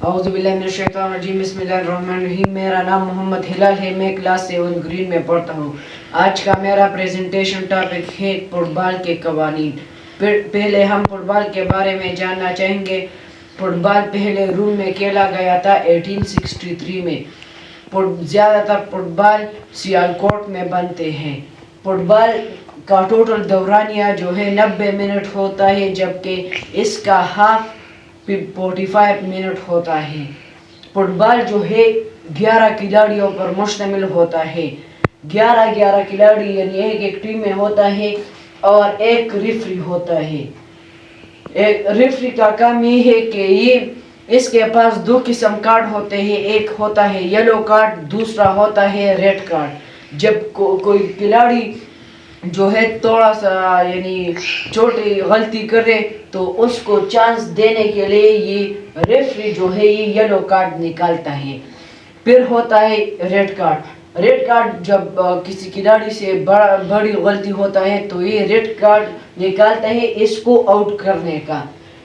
اعوذ باللہ من الشیطان الرجیم، بسم اللہ الرحمن الرحیم۔ میرا نام محمد ہلال ہے، میں کلاس 7 گرین میں پڑھتا ہوں۔ آج کا میرا پریزنٹیشن ٹاپک ہے فٹ بال کے قوانین۔ پہلے ہم فٹ بال کے بارے میں جاننا چاہیں گے۔ فٹ بال پہلے روم میں کھیلا گیا تھا 1863 میں۔ زیادہ تر فٹ بال سیالکوٹ میں بنتے ہیں۔ فٹ بال کا ٹوٹل دورانیہ جو ہے 90 منٹ ہوتا ہے، جبکہ اس کا ہاف 45 منٹ ہوتا ہے۔ فٹ بال جو ہے 11 کھلاڑیوں پر مشتمل ہوتا ہے۔ 11 کھلاڑی یعنی ایک ٹیم میں ہوتا ہے اور ایک ریفری ہوتا ہے۔ ایک ریفری کا کام یہ ہے کہ اس کے پاس 2 قسم کارڈ ہوتے ہیں، ایک ہوتا ہے یلو کارڈ، دوسرا ہوتا ہے ریڈ کارڈ۔ جب کوئی کھلاڑی جو ہے تھوڑا سا یعنی چھوٹی غلطی کرے تو اس کو چانس دینے کے لیے یہ ریفری جو ہے یہ یلو کارڈ نکالتا ہے۔ پھر ہوتا ہے ریڈ کارڈ۔ ریڈ کارڈ جب کسی کھلاڑی سے بڑی غلطی ہوتا ہے تو یہ ریڈ کارڈ نکالتا ہے اس کو آؤٹ کرنے کا۔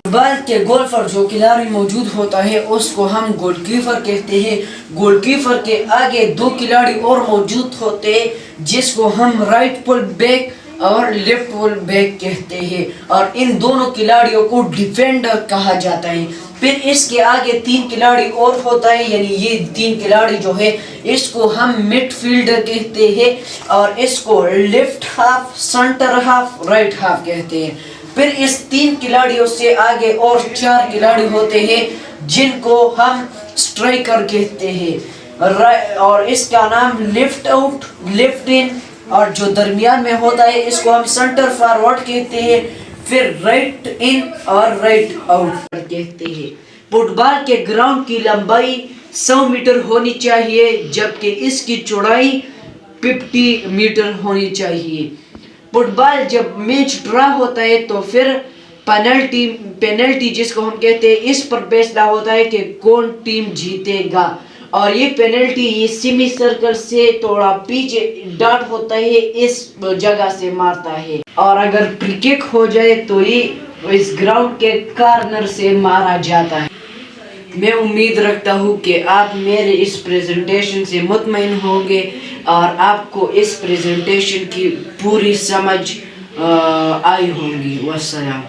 فٹ بال کے گول پر جو کھلاڑی موجود ہوتا ہے اس کو ہم گول کیپر کہتے ہیں۔ گول کیپر کے آگے 2 کھلاڑی اور موجود ہوتے ہیں جس کو ہم رائٹ فل بیک اور لیفٹ فل بیک کہتے ہیں، اور ان دونوں کھلاڑیوں کو ڈیفینڈر کہا جاتا ہے۔ پھر اس کے آگے 3 کھلاڑی اور ہوتا ہے، یعنی یہ 3 کھلاڑی جو ہے اس کو ہم مڈ فیلڈر کہتے ہیں، اور اس کو left half, centre half, right half کہتے ہیں۔ پھر اس 3 کھلاڑیوں سے آگے اور 4 کھلاڑی ہوتے ہیں جن کو ہم اسٹرائکر کہتے ہیں، اور اس کا نام لیفٹ آؤٹ، لیفٹ ان، اور جو درمیان میں ہوتا ہے اس کو ہم سینٹر فارورڈ کہتے ہیں۔ پھر رائٹ ان اور رائٹ آؤٹ کہتے ہیں۔ فٹ بال کے گراؤنڈ کی لمبائی 100 میٹر ہونی چاہیے، جبکہ اس کی چوڑائی 50 میٹر ہونی چاہیے۔ فٹ بال جب میچ ڈرا ہوتا ہے تو پھر پینلٹی جس کو ہم کہتے ہیں، اس پر فیصلہ ہوتا ہے کہ کون ٹیم جیتے گا، اور یہ پینلٹی یہ سیمی سرکل سے تھوڑا پیچھے ڈاٹ ہوتا ہے اس جگہ سے مارتا ہے، اور اگر فری کک ہو جائے تو یہ اس گراؤنڈ کے کارنر سے مارا جاتا ہے۔ میں امید رکھتا ہوں کہ آپ میرے اس پریزنٹیشن سے مطمئن ہوں گے اور آپ کو اس پریزنٹیشن کی پوری سمجھ آئی ہوگی۔ والسلام۔